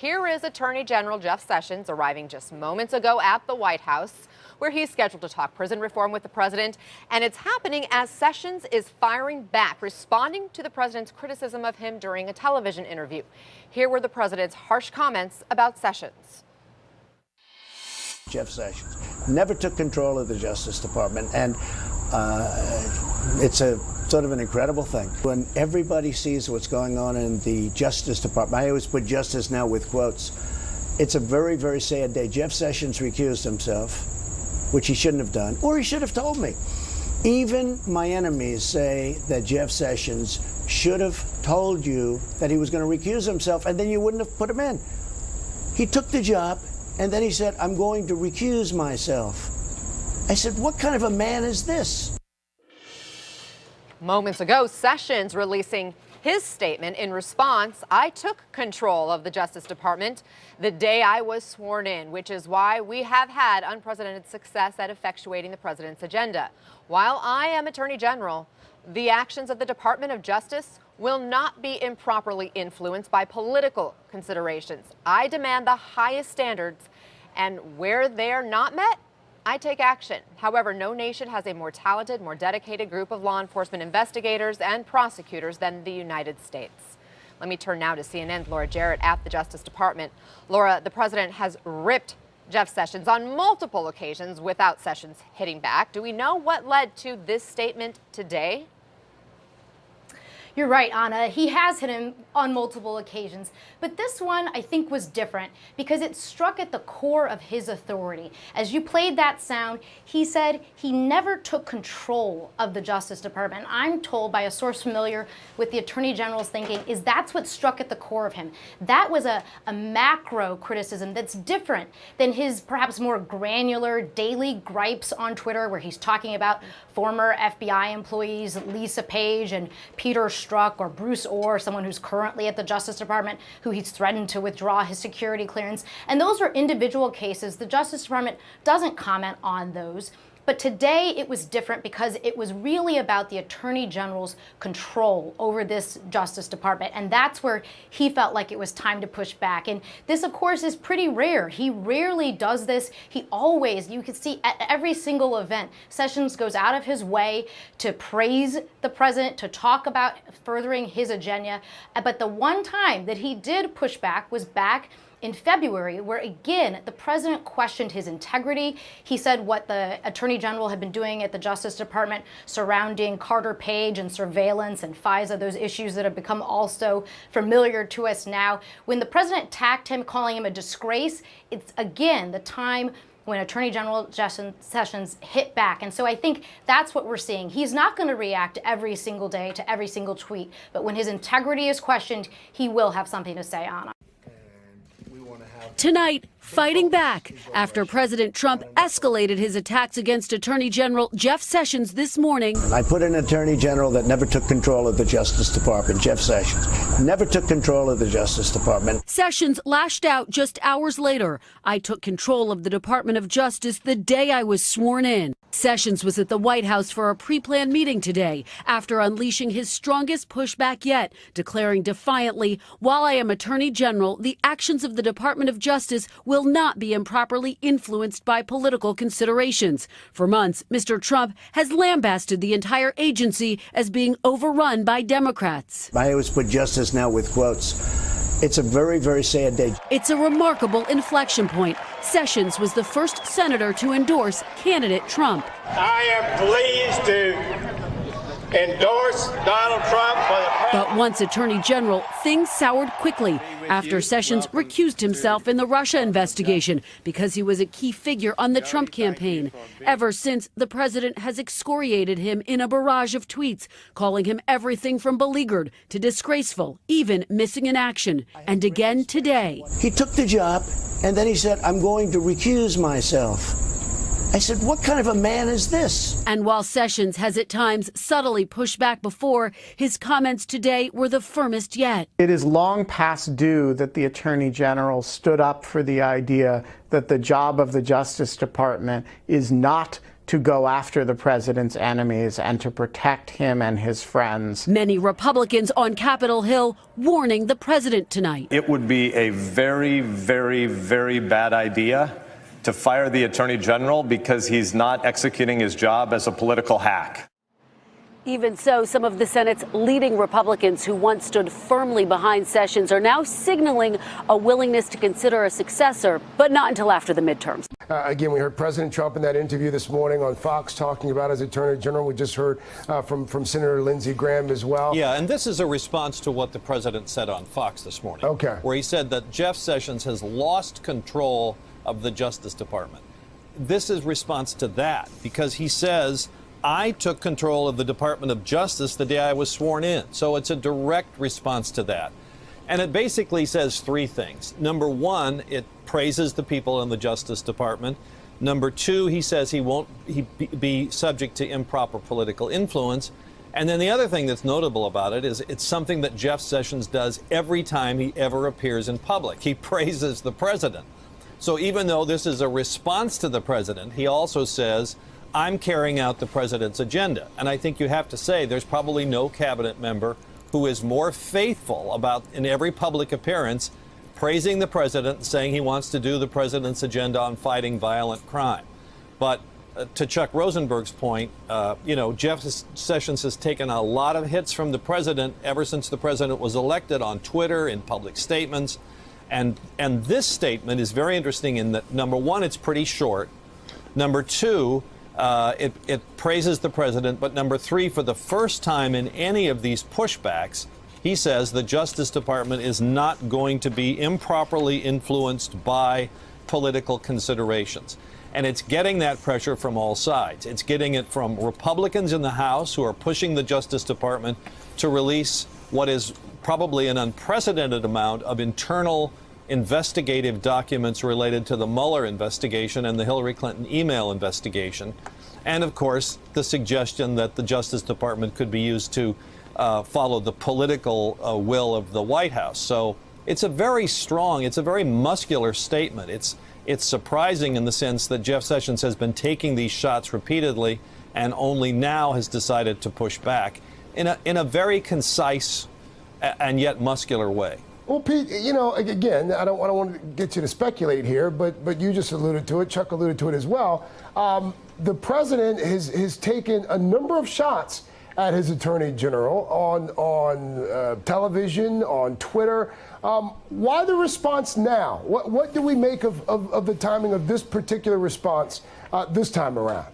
Here is Attorney General Jeff Sessions arriving just moments ago at the White House, where he's scheduled to talk prison reform with the president. And it's happening as Sessions is firing back, responding to the president's criticism of him during a television interview. Here were the president's harsh comments about Sessions. Jeff Sessions never took control of the Justice Department, and it's a sort of an incredible thing. When everybody sees what's going on in the Justice Department, I always put justice now with quotes, it's a very, very sad day. Jeff Sessions recused himself, which he shouldn't have done, or he should have told me. Even my enemies say that Jeff Sessions should have told you that he was going to recuse himself, and then you wouldn't have put him in. He took the job, and then he said, I'm going to recuse myself. I said, what kind of a man is this? Moments ago, Sessions releasing his statement in response. I took control of the Justice Department the day I was sworn in, which is why we have had unprecedented success at effectuating the president's agenda. While I am Attorney General, the actions of the Department of Justice will not be improperly influenced by political considerations. I demand the highest standards, and where they're not met, I take action. However, no nation has a more talented, more dedicated group of law enforcement investigators and prosecutors than the United States. Let me turn now to CNN's Laura Jarrett at the Justice Department. Laura, the president has ripped Jeff Sessions on multiple occasions without Sessions hitting back. Do we know what led to this statement today? You're right, Anna. He has hit him on multiple occasions, but this one I think was different because it struck at the core of his authority. As you played that sound, he said he never took control of the Justice Department. I'm told by a source familiar with the Attorney General's thinking is that's what struck at the core of him. That was a macro criticism that's different than his perhaps more granular daily gripes on Twitter, where he's talking about former FBI employees Lisa Page and Peter Strzok, or Bruce Orr, someone who's currently at the Justice Department, who he's threatened to withdraw his security clearance. And those are individual cases. The Justice Department doesn't comment on those. But today it was different because it was really about the Attorney General's control over this Justice Department. And that's where he felt like it was time to push back. And this, of course, is pretty rare. He rarely does this. He always, you can see at every single event, Sessions goes out of his way to praise the president, to talk about furthering his agenda. But the one time that he did push back was back in February, where again, the president questioned his integrity. He said what the Attorney General had been doing at the Justice Department surrounding Carter Page and surveillance and FISA, those issues that have become also familiar to us now. When the president attacked him, calling him a disgrace, it's again the time when Attorney General Sessions hit back. And so I think that's what we're seeing. He's not going to react every single day to every single tweet, but when his integrity is questioned, he will have something to say on it. Tonight, fighting back after President Trump escalated his attacks against Attorney General Jeff Sessions this morning. I put an Attorney General that never took control of the Justice Department, Jeff Sessions. Never took control of the Justice Department. Sessions lashed out just hours later. I took control of the Department of Justice the day I was sworn in. Sessions was at the White House for a pre-planned meeting today after unleashing his strongest pushback yet, declaring defiantly, while I am Attorney General, the actions of the Department of Justice will not be improperly influenced by political considerations. For months, Mr. Trump has lambasted the entire agency as being overrun by Democrats. I always put justice now with quotes. It's a very, very sad day. It's a remarkable inflection point. Sessions was the first senator to endorse candidate Trump. I am pleased to endorse Donald Trump for the president. But once Attorney General, things soured quickly after Sessions recused himself in the Russia investigation because he was a key figure on the Trump campaign. Ever since, the president has excoriated him in a barrage of tweets, calling him everything from beleaguered to disgraceful, even missing in action. And again today. He took the job, and then he said, I'm going to recuse myself. I said, what kind of a man is this? And while Sessions has at times subtly pushed back before, his comments today were the firmest yet. It is long past due that the Attorney General stood up for the idea that the job of the Justice Department is not to go after the president's enemies and to protect him and his friends. Many Republicans on Capitol Hill warning the president tonight. It would be a very, very, very bad idea to fire the Attorney General because he's not executing his job as a political hack. Even so, some of the Senate's leading Republicans who once stood firmly behind Sessions are now signaling a willingness to consider a successor, but not until after the midterms. Again, we heard President Trump in that interview this morning on Fox talking about his Attorney General. We just heard from Senator Lindsey Graham as well. Yeah, and this is a response to what the president said on Fox this morning. Okay. Where he said that Jeff Sessions has lost control of the Justice Department. This is response to that because he says, I took control of the Department of Justice the day I was sworn in. So it's a direct response to that. And it basically says three things. Number one, it praises the people in the Justice Department. Number two, he says he won't be subject to improper political influence. And then the other thing that's notable about it is it's something that Jeff Sessions does every time he ever appears in public. He praises the president. So even though this is a response to the president, he also says, I'm carrying out the president's agenda. And I think you have to say there's probably no cabinet member who is more faithful about, in every public appearance, praising the president and saying he wants to do the president's agenda on fighting violent crime. But to Chuck Rosenberg's point, Jeff Sessions has taken a lot of hits from the president ever since the president was elected on Twitter, in public statements. And this statement is very interesting in that, number one, it's pretty short. Number two, it praises the president. But number three, for the first time in any of these pushbacks, he says the Justice Department is not going to be improperly influenced by political considerations. And it's getting that pressure from all sides. It's getting it from Republicans in the House who are pushing the Justice Department to release what is probably an unprecedented amount of internal investigative documents related to the Mueller investigation and the Hillary Clinton email investigation. And, of course, the suggestion that the Justice Department could be used to follow the political will of the White House. So it's a very strong, it's a very muscular statement. It's surprising in the sense that Jeff Sessions has been taking these shots repeatedly and only now has decided to push back in a very concise and yet muscular way. Well, Pete, again, I don't want to get you to speculate here, but you just alluded to it. Chuck alluded to it as well. The president has taken a number of shots at his Attorney General on television, on Twitter. Why the response now? What do we make of the timing of this particular response this time around?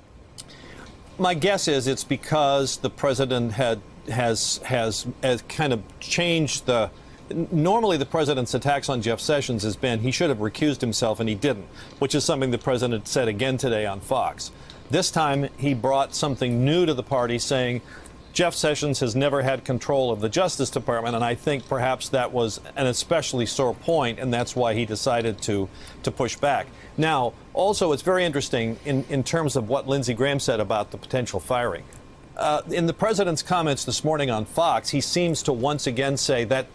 My guess is it's because the president has kind of changed the. Normally, the president's attacks on Jeff Sessions has been he should have recused himself, and he didn't, which is something the president said again today on Fox. This time, he brought something new to the party, saying Jeff Sessions has never had control of the Justice Department, and I think perhaps that was an especially sore point, and that's why he decided to push back. Now, also, it's very interesting in terms of what Lindsey Graham said about the potential firing. In the president's comments this morning on Fox, he seems to once again say that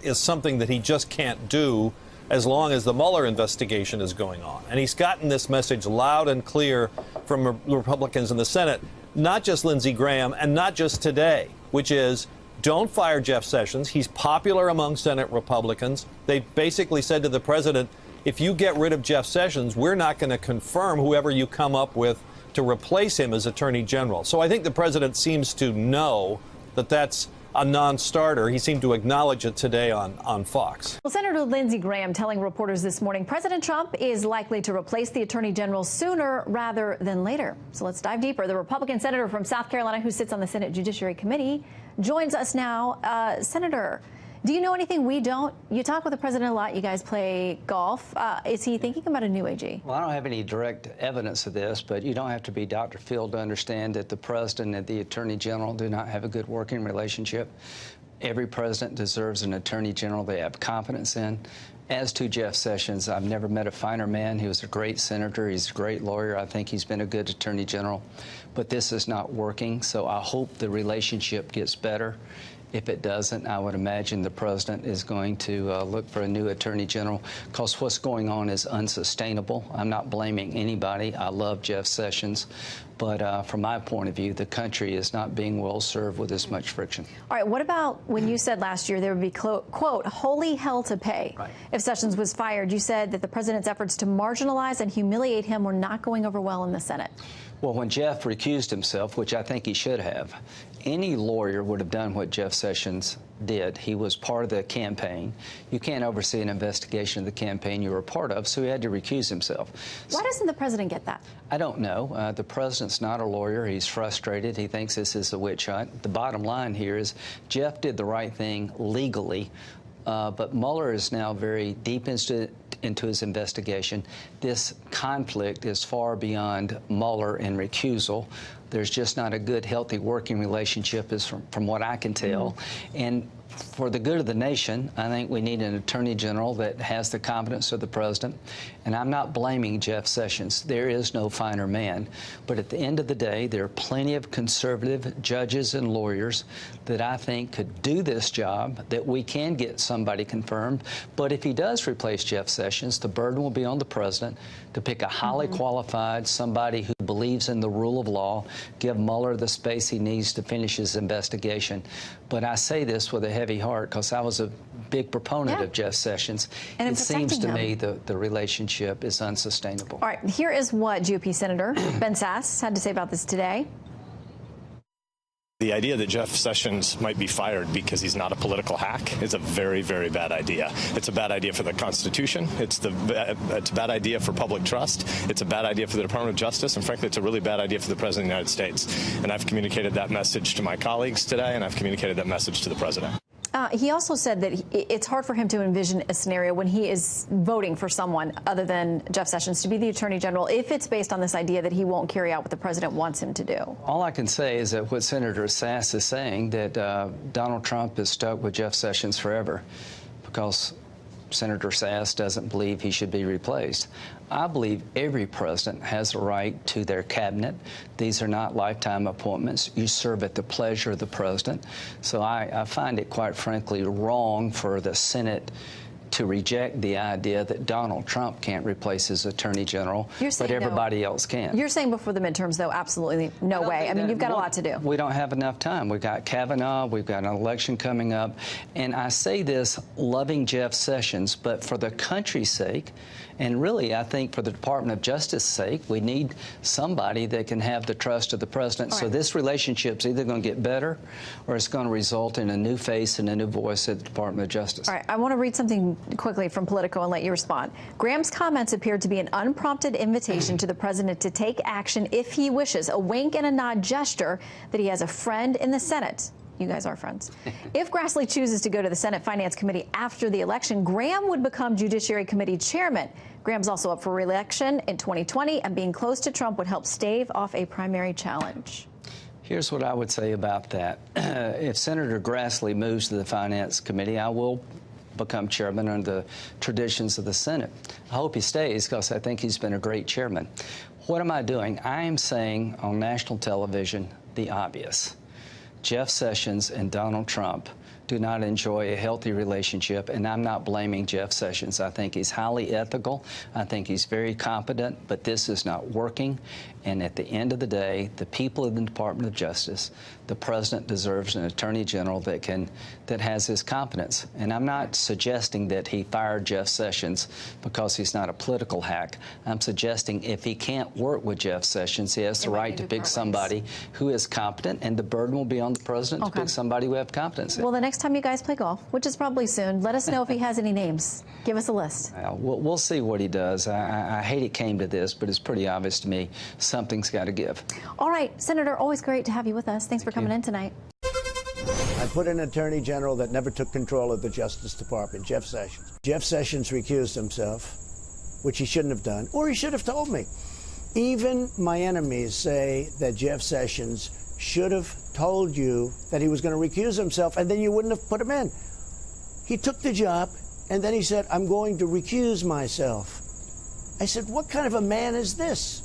is something that he just can't do as long as the Mueller investigation is going on. And he's gotten this message loud and clear from Republicans in the Senate, not just Lindsey Graham and not just today, which is don't fire Jeff Sessions. He's popular among Senate Republicans. They basically said to the president, if you get rid of Jeff Sessions, we're not going to confirm whoever you come up with to replace him as Attorney General. So I think the president seems to know that that's a non-starter. He seemed to acknowledge it today on Fox. Well, Senator Lindsey Graham telling reporters this morning President Trump is likely to replace the Attorney General sooner rather than later. So let's dive deeper. The Republican senator from South Carolina who sits on the Senate Judiciary Committee joins us now. Senator, do you know anything we don't? You talk with the president a lot. You guys play golf. Is he thinking about a new AG? Well, I don't have any direct evidence of this, but you don't have to be Dr. Phil to understand that the president and the attorney general do not have a good working relationship. Every president deserves an attorney general they have confidence in. As to Jeff Sessions, I've never met a finer man. He was a great senator. He's a great lawyer. I think he's been a good attorney general. But this is not working, so I hope the relationship gets better. If it doesn't, I would imagine the president is going to look for a new attorney general, because what's going on is unsustainable. I'm not blaming anybody. I love Jeff Sessions. But from my point of view, the country is not being well served with this much friction. All right, what about when you said last year there would be, quote, holy hell to pay if Sessions was fired? You said that the president's efforts to marginalize and humiliate him were not going over well in the Senate. Well, when Jeff recused himself, which I think he should have, any lawyer would have done what Jeff Sessions did. He was part of the campaign. You can't oversee an investigation of the campaign you were a part of, so he had to recuse himself. Why doesn't the president get that? I don't know. The president's not a lawyer. He's frustrated. He thinks this is a witch hunt. The bottom line here is Jeff did the right thing legally, but Mueller is now very deep into his investigation. This conflict is far beyond Mueller and recusal. There's just not a good, healthy working relationship, from what I can tell. And for the good of the nation, I think we need an attorney general that has the confidence of the president. And I'm not blaming Jeff Sessions. There is no finer man. But at the end of the day, there are plenty of conservative judges and lawyers that I think could do this job, that we can get somebody confirmed. But if he does replace Jeff Sessions, the burden will be on the president to pick a highly qualified, somebody who believes in the rule of law, give Mueller the space he needs to finish his investigation. But I say this with a heavy heart because I was a big proponent of Jeff Sessions. And it seems to me the relationship is unsustainable. All right, here is what GOP Senator Ben Sasse had to say about this today. The idea that Jeff Sessions might be fired because he's not a political hack is a very, very bad idea. It's a bad idea for the Constitution. It's a bad idea for public trust. It's a bad idea for the Department of Justice. And frankly, it's a really bad idea for the President of the United States. And I've communicated that message to my colleagues today, and I've communicated that message to the President. He also said that it's hard for him to envision a scenario when he is voting for someone other than Jeff Sessions to be the attorney general if it's based on this idea that he won't carry out what the president wants him to do. All I can say is that what Senator Sasse is saying, that Donald Trump is stuck with Jeff Sessions forever because Senator Sasse doesn't believe he should be replaced. I believe every president has a right to their cabinet. These are not lifetime appointments. You serve at the pleasure of the president. So I find it, quite frankly, wrong for the Senate to reject the idea that Donald Trump can't replace his attorney general, but everybody else can. You're saying before the midterms, though, absolutely no way. I mean, you've got a lot to do. We don't have enough time. We've got Kavanaugh. We've got an election coming up. And I say this loving Jeff Sessions, but for the country's sake, and really, I think for the Department of Justice's sake, we need somebody that can have the trust of the president. So this relationship's either going to get better or it's going to result in a new face and a new voice at the Department of Justice. All right, I want to read something quickly from Politico and let you respond. Graham's comments appeared to be an unprompted invitation to the president to take action if he wishes, a wink and a nod gesture that he has a friend in the Senate. You guys are friends. If Grassley chooses to go to the Senate Finance Committee after the election, Graham would become Judiciary Committee chairman. Graham's also up for re-election in 2020, and being close to Trump would help stave off a primary challenge. Here's what I would say about that. If Senator Grassley moves to the Finance Committee, I will become chairman under the traditions of the Senate. I hope he stays because I think he's been a great chairman. What am I doing? I am saying on national television the obvious. Jeff Sessions and Donald Trump do not enjoy a healthy relationship, and I'm not blaming Jeff Sessions. I think he's highly ethical. I think he's very competent, but this is not working. And at the end of the day, the people of the Department of Justice, the president deserves an attorney general that has his competence. And I'm not suggesting that he fired Jeff Sessions because he's not a political hack. I'm suggesting if he can't work with Jeff Sessions, he has the right to pick somebody who is competent, and the burden will be on the president to pick somebody who has competence. Well, the next time you guys play golf, which is probably soon, let us know if he has any names. Give us a list. We'll see what he does. I hate it came to this, but it's pretty obvious to me something's got to give. All right, Senator, always great to have you with us. Thanks for coming in tonight. I put an attorney general that never took control of the Justice Department, Jeff Sessions. Jeff Sessions recused himself, which he shouldn't have done, or he should have told me. Even my enemies say that Jeff Sessions should have told you that he was going to recuse himself, and then you wouldn't have put him in. He took the job, and then he said, I'm going to recuse myself. I said, what kind of a man is this?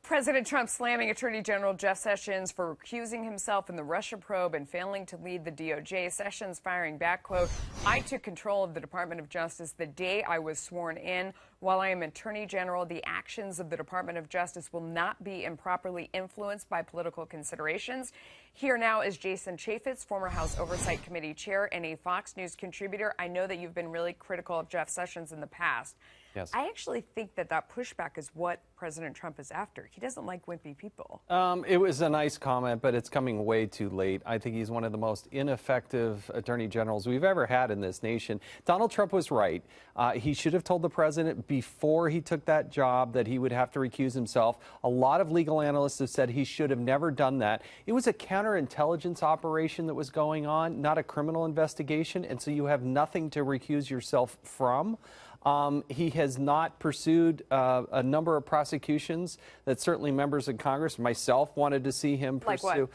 President Trump slamming Attorney General Jeff Sessions for recusing himself in the Russia probe and failing to lead the DOJ. Sessions firing back, quote, "I took control of the Department of Justice the day I was sworn in. While I am Attorney General, the actions of the Department of Justice will not be improperly influenced by political considerations." Here now is Jason Chaffetz, former House Oversight Committee chair and a Fox News contributor. I know that you've been really critical of Jeff Sessions in the past. Yes. I actually think that pushback is what President Trump is after. He doesn't like wimpy people. It was a nice comment, but it's coming way too late. I think he's one of the most ineffective attorney generals we've ever had in this nation. Donald Trump was right. He should have told the president before he took that job that he would have to recuse himself. A lot of legal analysts have said he should have never done that. It was a counterintelligence operation that was going on, not a criminal investigation, and so you have nothing to recuse yourself from. He has not pursued a number of prosecutions that certainly members of Congress, myself, wanted to see him pursue.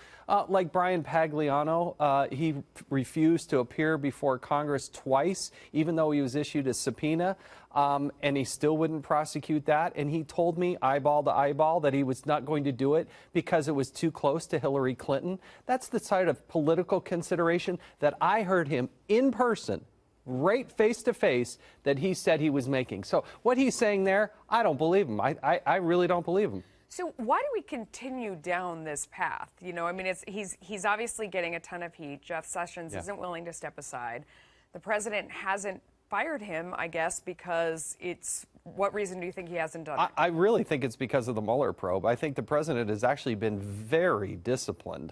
Like Brian Pagliano, he refused to appear before Congress twice, even though he was issued a subpoena, and he still wouldn't prosecute that. And he told me, eyeball to eyeball, that he was not going to do it because it was too close to Hillary Clinton. That's the side of political consideration that I heard him in person, right face to face, that he said he was making. So what he's saying there, I don't believe him. I really don't believe him. So why do we continue down this path? You know, I mean, he's obviously getting a ton of heat. Jeff Sessions isn't willing to step aside. The president hasn't fired him, I guess, because what reason do you think he hasn't done it? I really think it's because of the Mueller probe. I think the president has actually been very disciplined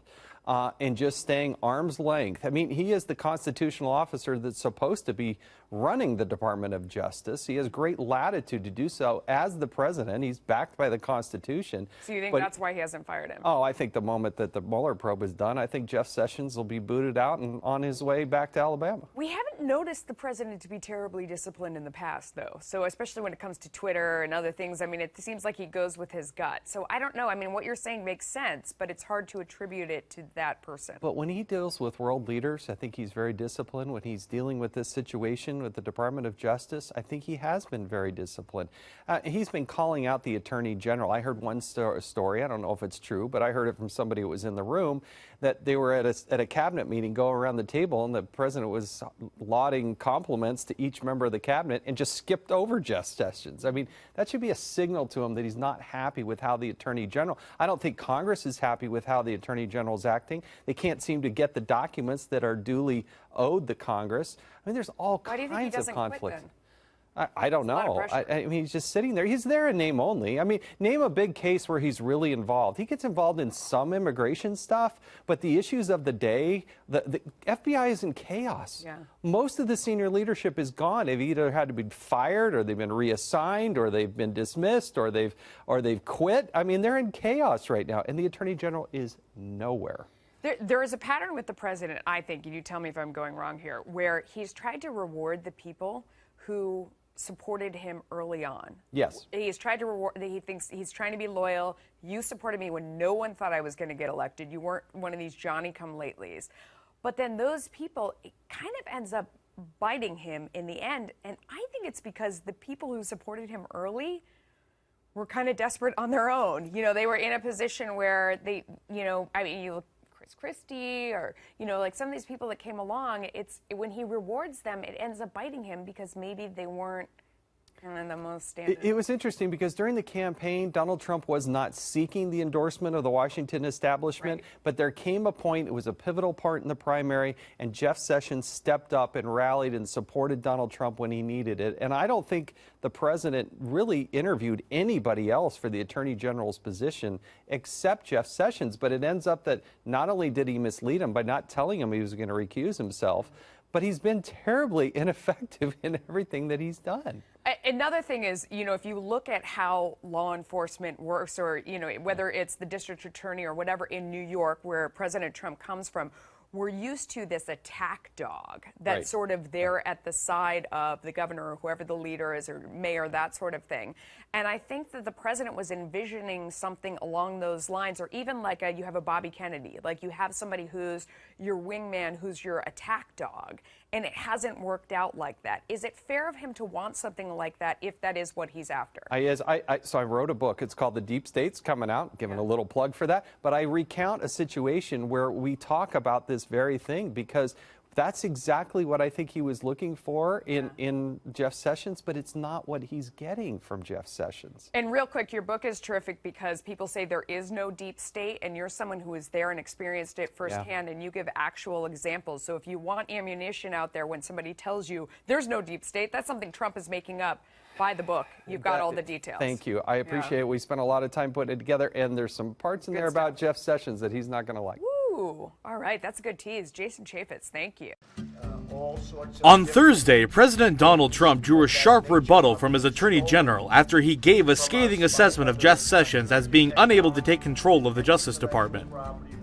in just staying arm's length. I mean, he is the constitutional officer that's supposed to be running the Department of Justice. He has great latitude to do so as the president. He's backed by the Constitution. So you think that's why he hasn't fired him? Oh, I think the moment that the Mueller probe is done, I think Jeff Sessions will be booted out and on his way back to Alabama. We haven't noticed the president to be terribly disciplined in the past, though. So especially when it comes to Twitter and other things, I mean, it seems like he goes with his gut. So I don't know. I mean, what you're saying makes sense, but it's hard to attribute it to that person. But when he deals with world leaders, I think he's very disciplined. When he's dealing with this situation with the Department of Justice, I think he has been very disciplined. He's been calling out the Attorney General. I heard one story, I don't know if it's true, but I heard it from somebody who was in the room, that they were at a cabinet meeting going around the table, and the president was lauding compliments to each member of the cabinet and just skipped over Jeff Sessions. I mean, that should be a signal to him that he's not happy with how the Attorney General, I don't think Congress is happy with how the Attorney General is acting. They can't seem to get the documents that are duly owed the Congress. I mean, there's all kinds of conflicts. I don't know. I mean, he's just sitting there. He's there in name only. I mean, name a big case where he's really involved. He gets involved in some immigration stuff, but the issues of the day, the FBI is in chaos. Yeah. Most of the senior leadership is gone. They've either had to be fired, or they've been reassigned, or they've been dismissed, or they've quit. I mean, they're in chaos right now, and the Attorney General is nowhere. There is a pattern with the president, I think, and you tell me if I'm going wrong here, where he's tried to reward the people who supported him early on. Yes. He's tried to reward, he thinks he's trying to be loyal. You supported me when no one thought I was going to get elected. You weren't one of these Johnny-come-latelys. But then those people, it kind of ends up biting him in the end. And I think it's because the people who supported him early were kind of desperate on their own. You know, they were in a position where they, you know, I mean, you look Chris Christie, or, you know, like some of these people that came along, when he rewards them, it ends up biting him because maybe they weren't kind of the most standard. It was interesting because during the campaign, Donald Trump was not seeking the endorsement of the Washington establishment, but there came a point, it was a pivotal part in the primary, and Jeff Sessions stepped up and rallied and supported Donald Trump when he needed it. And I don't think the president really interviewed anybody else for the Attorney General's position except Jeff Sessions. But it ends up that not only did he mislead him by not telling him he was going to recuse himself, but he's been terribly ineffective in everything that he's done. Another thing is, you know, if you look at how law enforcement works, or, you know, whether it's the district attorney or whatever in New York, where President Trump comes from, we're used to this attack dog that's sort of there at the side of the governor or whoever the leader is, or mayor, that sort of thing. And I think that the president was envisioning something along those lines, or even like you have a Bobby Kennedy, like you have somebody who's your wingman, who's your attack dog. and it hasn't worked out like that. Is it fair of him to want something like that if that is what he's after? So I wrote a book. It's called The Deep State's coming out, giving a little plug for that. But I recount a situation where we talk about this very thing, because that's exactly what I think he was looking for in Jeff Sessions, but it's not what he's getting from Jeff Sessions. And real quick, your book is terrific because people say there is no deep state, and you're someone who is there and experienced it firsthand, and you give actual examples. So if you want ammunition out there when somebody tells you there's no deep state, that's something Trump is making up. Buy the book. You've got all the details. Thank you. I appreciate it. We spent a lot of time putting it together, and there's some parts in there about Jeff Sessions that he's not going to like. Ooh, all right. That's a good tease. Jason Chaffetz, thank you. On Thursday, President Donald Trump drew a sharp rebuttal from his attorney general after he gave a scathing assessment of Jeff Sessions as being unable to take control of the Justice Department.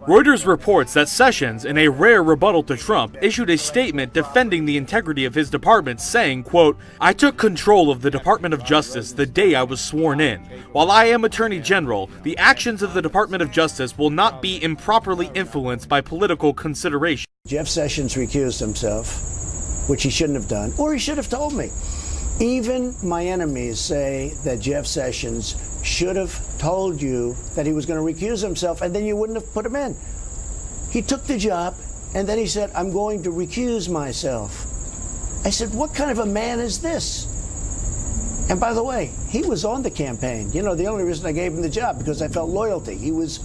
Reuters reports that Sessions, in a rare rebuttal to Trump, issued a statement defending the integrity of his department, saying, quote, "I took control of the Department of Justice the day I was sworn in. While I am Attorney General, the actions of the Department of Justice will not be improperly influenced by political consideration." Jeff Sessions recused himself, which he shouldn't have done, or he should have told me. Even my enemies say that Jeff Sessions should have told you that he was going to recuse himself, and then you wouldn't have put him in. He took the job, and then he said, "I'm going to recuse myself." I said, what kind of a man is this? And by the way, he was on the campaign. You know, the only reason I gave him the job because I felt loyalty. He was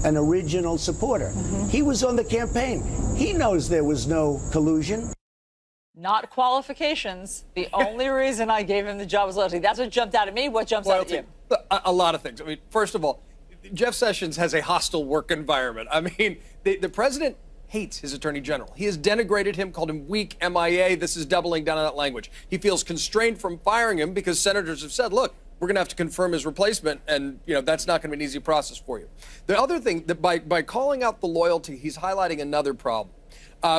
an original supporter. He was on the campaign. He knows there was no collusion. Not qualifications. The only reason I gave him the job was loyalty. That's what jumped out at me. What jumps out at you? A lot of things. I mean, first of all, Jeff Sessions has a hostile work environment. I mean, the president hates his attorney general. He has denigrated him, called him weak, MIA. This is doubling down on that language. He feels constrained from firing him because senators have said, look, we're going to have to confirm his replacement, and that's not going to be an easy process for you. The other thing, that by calling out the loyalty, he's highlighting another problem.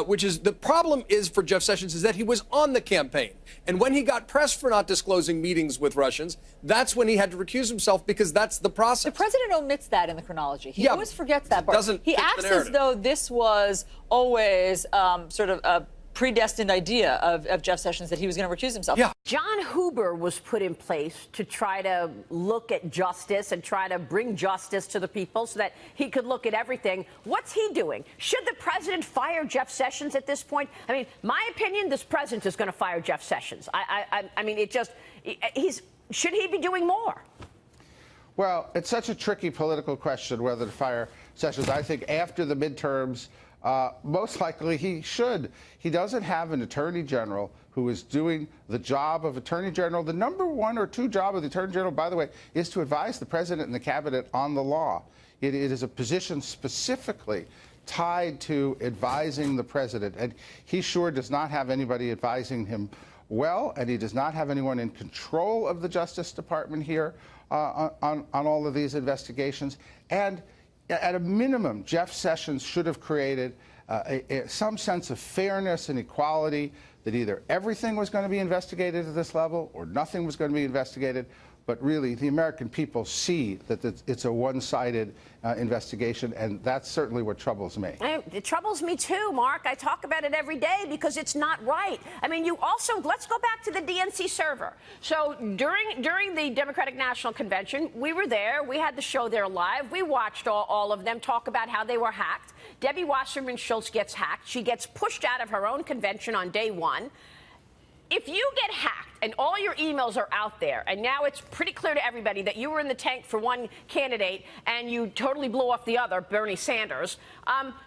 Which is the problem is for Jeff Sessions is that he was on the campaign. And when he got pressed for not disclosing meetings with Russians, that's when he had to recuse himself because that's the process. The president omits that in the chronology. He always forgets that part. He acts as though this was always sort of a predestined idea of Jeff Sessions that he was going to recuse himself. Yeah. John Huber was put in place to try to look at justice and try to bring justice to the people so that he could look at everything. What's he doing? Should the president fire Jeff Sessions at this point? I mean, my opinion, this president is going to fire Jeff Sessions. I mean, should he be doing more? Well, it's such a tricky political question whether to fire Sessions. I think after the midterms, most likely he should. He doesn't have an attorney general who is doing the job of attorney general. The number one or two job of the attorney general, by the way, is to advise the president and the cabinet on the law. It is a position specifically tied to advising the president. And he sure does not have anybody advising him well, and he does not have anyone in control of the Justice Department here on all of these investigations. And at a minimum, Jeff Sessions should have created some sense of fairness and equality, that either everything was going to be investigated at this level or nothing was going to be investigated. But really, the American people see that it's a one-sided investigation, and that's certainly what troubles me. It troubles me too, Mark. I talk about it every day because it's not right. I mean, let's go back to the DNC server. So during the Democratic National Convention, we were there. We had the show there live. We watched all of them talk about how they were hacked. Debbie Wasserman Schultz gets hacked. She gets pushed out of her own convention on day one. If you get hacked and all your emails are out there, and now it's pretty clear to everybody that you were in the tank for one candidate and you totally blew off the other, Bernie Sanders,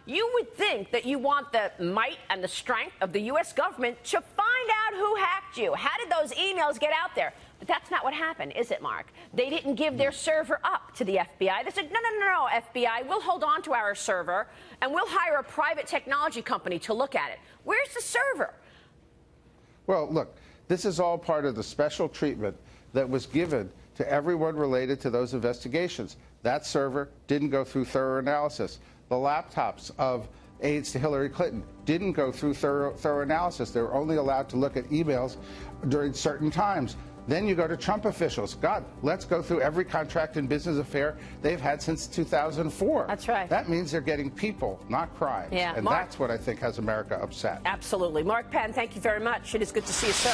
you would think that you want the might and the strength of the U.S. government to find out who hacked you. How did those emails get out there? But that's not what happened, is it, Mark? They didn't give their server up to the FBI. They said, no, FBI, we'll hold on to our server, and we'll hire a private technology company to look at it. Where's the server? Well, look, this is all part of the special treatment that was given to everyone related to those investigations. That server didn't go through thorough analysis. The laptops of aides to Hillary Clinton didn't go through thorough analysis. They were only allowed to look at emails during certain times. Then you go to Trump officials. God, let's go through every contract and business affair they've had since 2004. That's right. That means they're getting people, not crimes. Yeah. And Mark, that's what I think has America upset. Absolutely. Mark Penn, thank you very much. It is good to see you, sir.